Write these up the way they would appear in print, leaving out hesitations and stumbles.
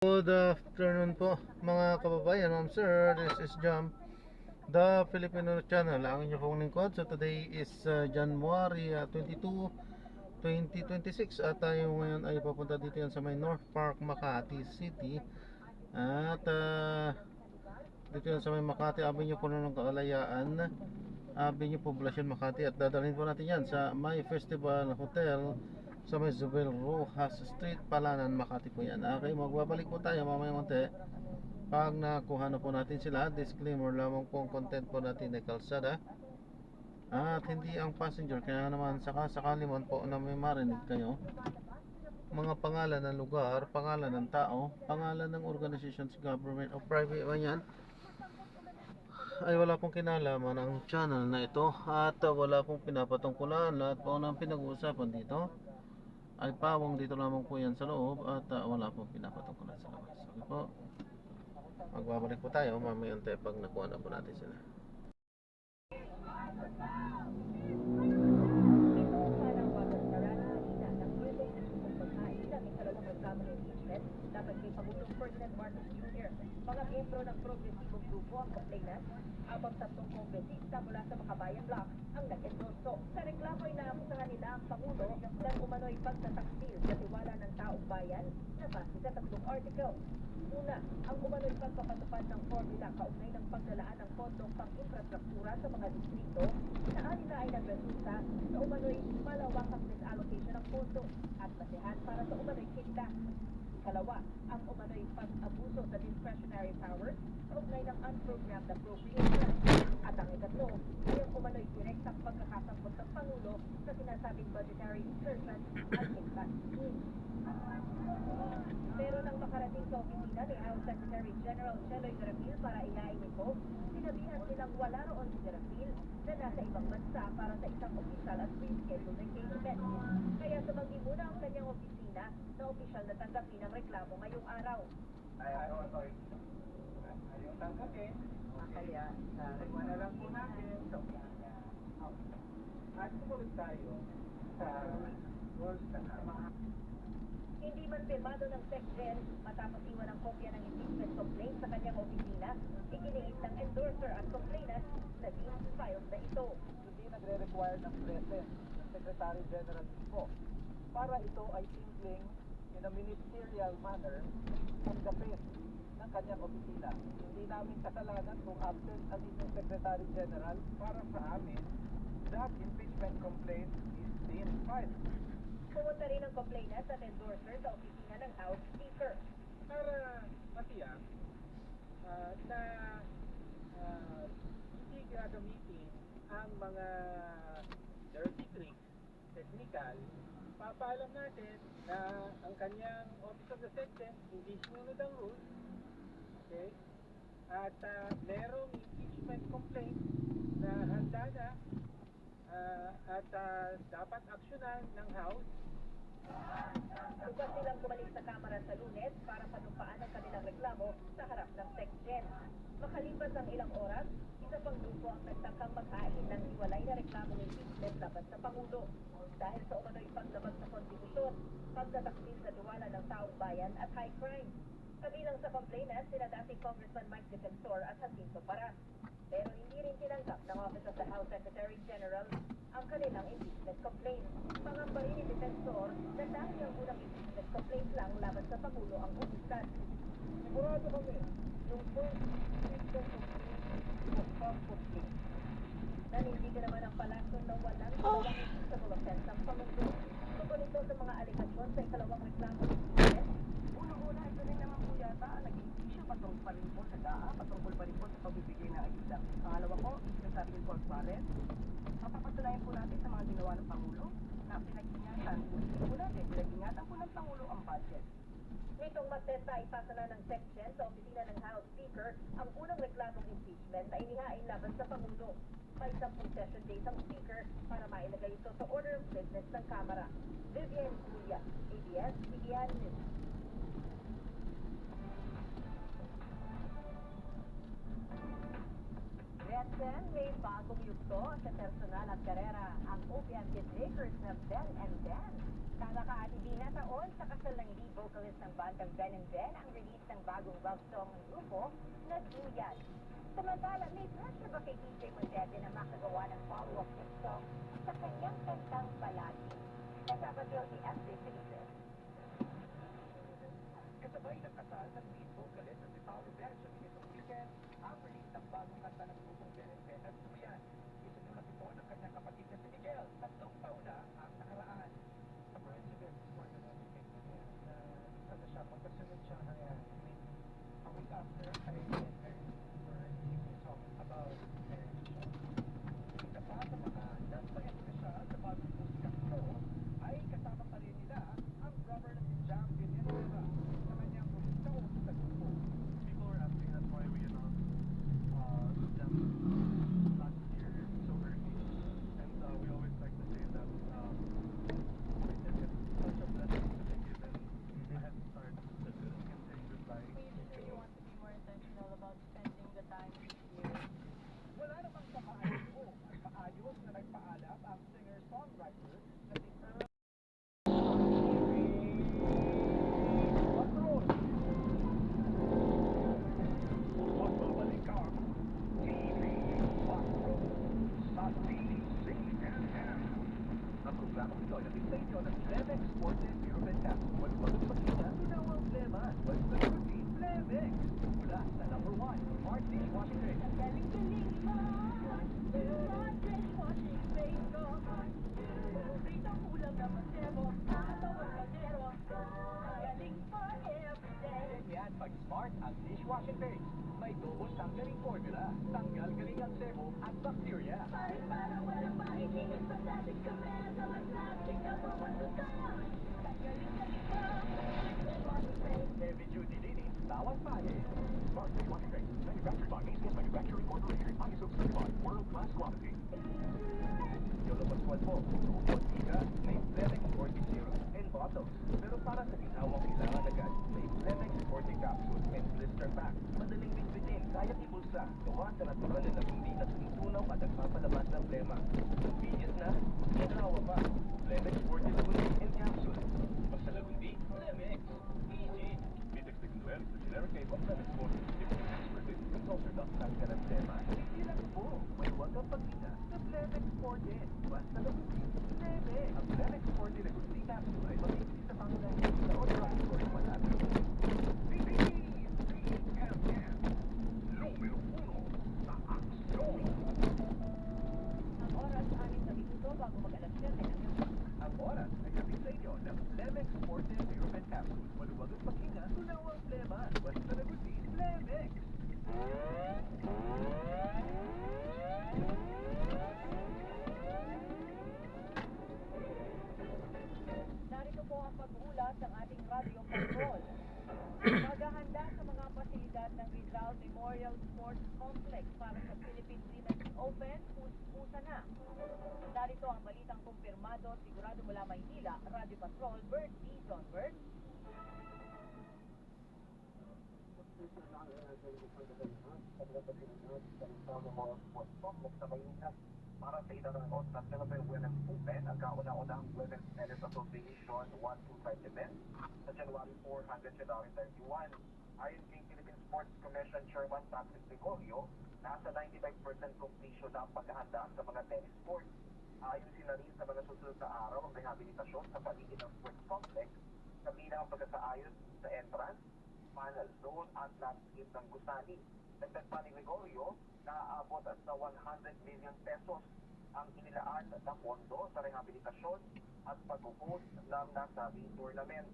Good afternoon po mga kababayan, ma'am sir. This is Jam, the Filipino channel. Ang inyong pong lingkod. So today is January 22, 2026. At tayo ngayon ay papunta dito yan sa may North Park, Makati City. At dito yan sa may Makati Avenue, Puno ng Kalayaan, Avenue, Poblacion, Makati. At dadalhin po natin yan sa may Festival Hotel sa may Zubel Rojas Street, Palanan, Makati po yan. Okay, magbabalik po tayo mamaya konti pag nakuha na po natin sila. Disclaimer lamang po ang content po natin ay kalsada at hindi ang passenger. Kaya naman sakali man po na may marinig kayo mga pangalan ng lugar, pangalan ng tao, pangalan ng organizations, government o private man yan, ay wala pong kinalaman ang channel na ito. At wala pong pinapatungkulan. Lahat po ng pinag-uusapan dito ay pawang dito lamang po yan sa loob. At wala pong pinapatungkulan sa labas. Sige po, magbabalik po tayo mamaya pag nakuha na po natin sila. Dapat kay Pangulong Ferdinand Marcos Jr. Mga miyembro ng progresibong grupo ang complainant habang 3 kongresista mula sa Makabayan Bloc ang nag-endorso. Sa reklamo ay naakusahan nila ang Pangulo ng umano'y pagtataksil sa tiwala ng taong bayan na base sa 3 article. Una, ang umano'y pagpapatupad ng formula kaugnay ng paglalaan ng pondong pang-infrastruktura sa mga distrito na alina ay nagresulta sa umano'y malawakang misallocation ng pondo at basehan para sa umano'y kita. Ikalawa, ang umano'y pag-abuso sa discretionary powers kaugnay ng unprogrammed appropriation. At ang ikatlo ay ang umano'y direktang pagkakasangkot ng Pangulo sa sinasabing budgetary insertion at impact scheme. Pero nang makarating sa opisina ni House Secretary General Cheloy Garapil para iyain ito, sinabihan nilang wala roon si Garapil na nasa ibang bansa para sa isang official at pre-scheduled engagement. Kaya sumanggi muna ang kanyang opisina na opisyal na tanggapin ang reklamo ngayong araw. Ayaw tanggapin. Kaya nagwana lang po natin sa opisina. At sumunod tayo sa rules na mga Hindi man pirmado ng SecGen matapos iwan ang kopya ng impeachment complaint sa kanyang opisina, ikiniit ng endorser at complainant na deemed filed na ito. hindi nagre-require ng presence ng Secretary General po para ito ay simpleng in a ministerial manner tanggapin ng kanyang opisina. Hindi namin kasalanan kung absent ang inyong Secretary General. Para sa amin, that impeachment complaint is being filed. Pumunta rin ang complainant at endorser sa opisina ng House Speaker. Para matiyak na hindi gagamitin ang mga dirty tricks, technical, papaalam natin na ang kanyang Office of the Secretary hindi sinunod ang rules, okay? At merong impeachment complaint na handa na at dapat aksyonan ng House. Bukas silang bumalik sa Kamara sa Lunes para panumpaan ang kanilang reklamo sa harap ng SecGen. Makalipas ang ilang oras, isa pang grupo ang nagtangkang maghain ng hiwalay na reklamong impeachment laban sa Pangulo. Dahil sa umano'y paglabag sa konstitusyon, pagtataksil sa tiwala ng taong bayan at high crime. Kabilang sa complainant, sila dating Congressman Mike Defensor at Jacinto Paras. Pero hindi rin tinanggap ng Office of the House Secretary General ang kanilang impeachment complaint. Pangamba rin ni Defensor na dahil ang unang impeachment complaint lang laban sa Pangulo ang umusad. Sigurado kami, yung first impeachment complaint was self-complaint. Nanindigan naman ang palasyo na walang dalawang impeachable offense ang Pangulo. Tungkol ito sa mga aligasyon sa ikalawang reklamo ng impeachment. Unang-una, ito rin naman po yata naging issue patungkol pa rin po sa DAA, patungkol pa rin po sa pagbibigay ng ayuda. Pangalawa po, yung sabi ng pork barrel, mapapatunayan po natin sa mga ginawa ng Pangulo na pinag-ingatan po ng Pangulo ang budget. Nitong Martes na ipasa na ng SecGen sa opisina ng House Speaker ang unang reklamong impeachment na inihain laban sa Pangulo. May 10 session days ang Speaker para mailagay ito sa order of business ng Kamara. Vivian Cuya, ABS-CBN News. Gretchen, may bagong yugto sa personal at karera ang OPM Kid Makers na Ben and Ben. Tama ka, Ate Dina, taon sa kasal ng lead vocalist ng bandang Ben and Ben ang release ng bagong love song ng grupo na Duyan. Samantala, may pressure ba kay DJ Montete na makagawa ng follow-up hit song sa kanyang kantang Palagi? Nagpapatil si FJ Felices. Kasabay ng kasal ng lead vocalist na si Paolo Bercio nitong weekend, ang release ng bagong kanta ng grupong Ben and Ben at Duyan. Isinulat ito ng kanyang kapatid na si Miguel, 3 taon na ang nakaraan. Sa president, more than anything, ano siya, magkasunod siya a week after I met her for releasing a song about marriage. Isa pa sa mga nagpahit na siya sa bagong musikang ito ay kasama pa rin nila ang drummer na si Jam Villanueva sa kanyang huling taon sa grupo. People were asking us why we announced them last year so early, and we always like to say that it's such a blessing to be given a head start that we can say goodbye. You want to be more intentional about spending the time this year. Wala namang kapaayos o maayos na nagpaalam ang singer-songwriter na si Earl Patrol. Magbabalik ang TV Patrol sa DCMM. Ang programang ito ay nag-explain nyo ng Lemex Sporting Pyramid Capsule. Walang makita, tunawang lema. Walang routine, Lemex. Mula sa number 1, Smart Dishwashing Tray. Ang galing-galing mo, Smart Dishwashing Tray ko. Pritong ulam na masebo, nakatawag kaldero. Ang galing for everyday. Yan, pag smart ang dishwashing tray. May double tanggaling formula, tanggal galing ang sebo at bacteria. Para walang maitigil sa plastic kami, sa may plastic na pumunta tayo. Ang galing-galing mo, Smart Dishwashing Tray. Heavy duty linis, bawat pahit. Smart dishwashing tray, manufactured by ACS Manufacturing Corporation, ISO certified, world class quality. Yung lumaswad mo, suupot ka, may Lemex 40 in bottles. Pero para sa ginawang kailangan agad, may Lemex 40 capsule and blister pack. Madaling bitbitin, kayang ibulsa. Gawa sa natural na hindi na tumutunaw at nagpapalabas ng plema. Convenient na, ginawa pa. Lemex 40 lagundi in capsule. Pag sa lagundi, Lemex. Easy. Vitex Tecnoel is the generic name of Lemex Sport. If you expertise, Consult your doctor ka ng plema. Hindi lang po, may huwag kang pagkita sa Lemex 40. Basta lagundi, Lemex. Ang Lemex 40 lagundi capsule ay mabibili sa pangunahin sa online or sa malapit. Número 1 sa aksyon. Ang oras, 6 na minuto bago mag-alas 7 ng gabi. Ang oras ay kapit sa inyo ng Lemex 40 Pyramid Capsule. Maluwag at maghinga, tunaw ang plema. Basta lagundi, Lemex. Narito po ang pag-ulat ng ating Radio Patrol. Maghahanda sa mga pasilidad ng Rizal Memorial Sports Complex para sa Philippine Women's Open, pusa na. Narito ang balitang kumpirmado, sigurado mula Maynila, Radio Patrol, Bert Dizon. Bert? Para sa idarangos na Philippine Women's Open, ang kauna-unang Women's Tennis Association 125 event sa January 4 hanggang January 31. Ayon kay Philippine Sports Commission Chairman Patrick Gregorio, nasa 95% completion na ang paghahanda sa mga tennis sports. Ayon sila rin sa mga susunod na araw ang rehabilitasyon sa paligid ng sports complex, kabilang ang pagkasaayos sa entrance, panel zone at landscape ng gusali. Dagdag pa ni Gregorio, naaabot at sa 100 million pesos ang inilaan na pondo sa rehabilitasyon at pag-host ng nasabing tournament.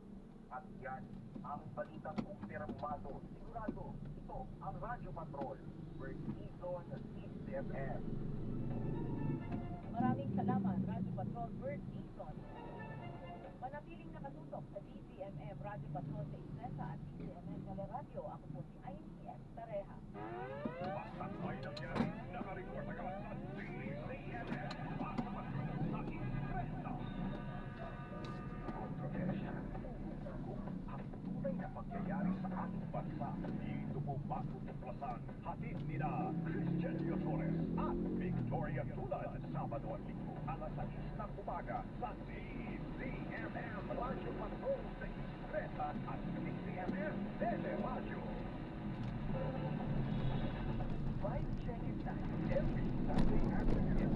At yan ang balitang kumpirmado. Sigurado, ito ang Radio Patrol, where Dizon CCMM. Maraming salamat, Radio Patrol, Bert Dizon. Manatiling nakatutok sa DCMM Radio Patrol sa Isleta at DCMM Teleradio. Ako po si INCS Tareha. Basta may nangyari, nakareport agad sa DCMM. Basta matulog sa Isleta. Kontrobersya, ang tunay na pangyayari sa ating bansa. Dito po matutuklasan, hatid nila Christian Yosores at Victoria Tulad. Sabado at Linggo, alas 6 ng umaga sa DCMM. Tele Mayo. Vibe check-in tayo every Sunday afternoon.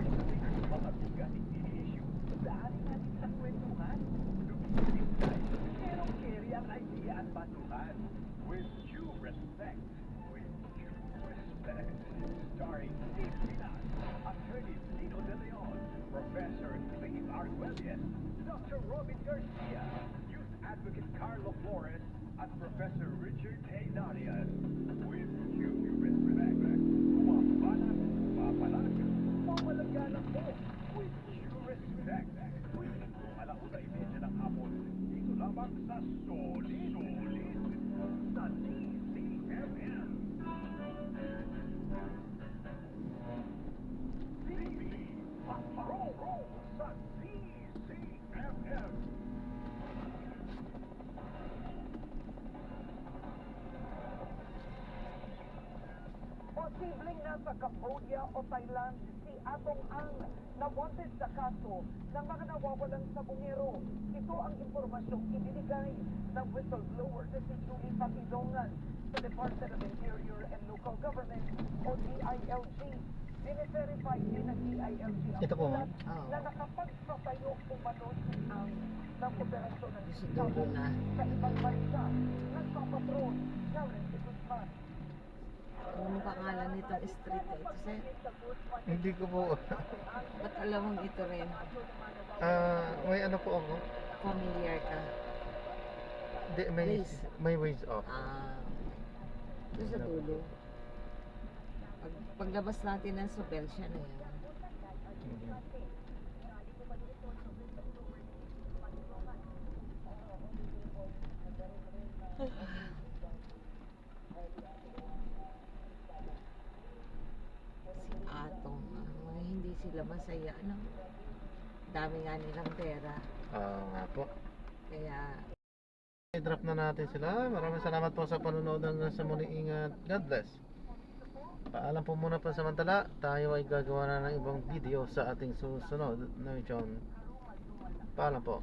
Mga bigating ini-issue. Daanin natin sa kwentuhan. Lumitin tayo. Pero carry ang idea at batuhan. With due respect. With due respect. Starring Steve Pinas, Attorney Lino De Leon, Professor Steve Arguelles, Dr. Robin Garcia, Youth Advocate Carlo Flores, at Professor Richard A. Darias. With due respect. Mapapalag, mapapalag, mamalagalang mo. With due respect. Tuwing 1:30 ng hapon, dito lamang sa Solid. Sa DCFM. TV, roll sa DCFM. Posibleng nasa Cambodia o Thailand si Atong Ang na wanted sa kaso ng mga nawawalang sabungero. Ito ang impormasyong ibinigay ng whistleblower na si Julie Patidongan sa Department of Interior and Local Government o DILG. Dine-verify din ng DILG ang Ito po, ma'am. ulat na nakapagpatayo umano si Ang ng operasyon ng Gusto dulo na. sa ibang bansa. Nagpapatrol Karen si Guzman. Ano pangalan nitong street na ito, sir? Hindi ko po. Ba't alam mong ito rin? May ano po ako. Familiar ka? Waze. May ways off. Ito sa dulo. Paglabas natin ng Subelsya na yan. Si Atong, hindi sila masaya, ano? Dami nga nilang pera. Nga po. Kaya, I-drop na natin sila. Maraming salamat po sa panonood hanggang sa muli. Ingat. God bless. Paalam po muna pa samantala. Tayo ay gagawa na ng ibang video sa ating susunod na mission. Paalam po.